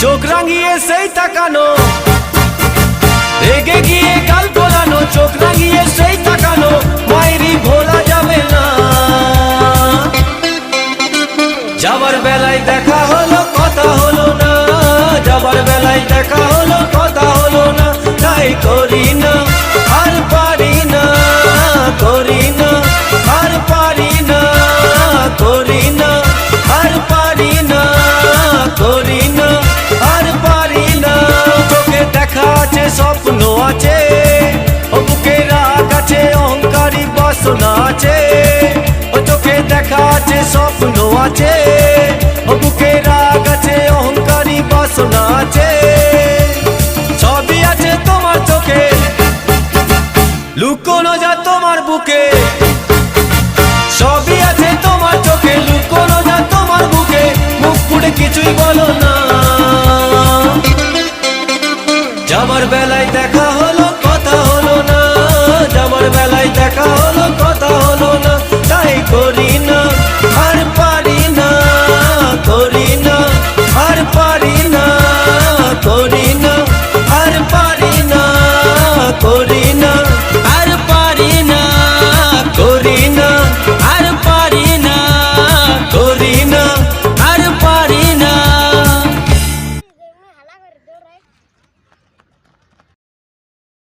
চোখ রাঙিয়ে সেই তাকানো, রেগে গিয়ে গাল ফোলানো, চোখ রাঙিয়ে সেই তাকানো, মায়েরই ভোলা যাবে না। যাবার বেলায় দেখা হলো কথা হলো না, যাবার বেলায় দেখা হলো কথা হলো না। তাই করি না আর পারি না, করি না আর পারি না, করি না আর পারি না, করি না আর পারি না। চোখে দেখা আছে স্বপ্ন আছে, ও বুকে রাগ আছে অহংকারী বাসনা আছে। ও চোখে দেখা আছে স্বপ্ন আছে, ও বুকে রাগ আছে অহংকারী বাসনা আছে। সবই আছে তোমার চোখে, লুকোনো যা তোমার বুকে। সবই আছে তোমার চোখে, লুকোনো যা তোমার বুকে। মুখ ফুটে কিছুই বলো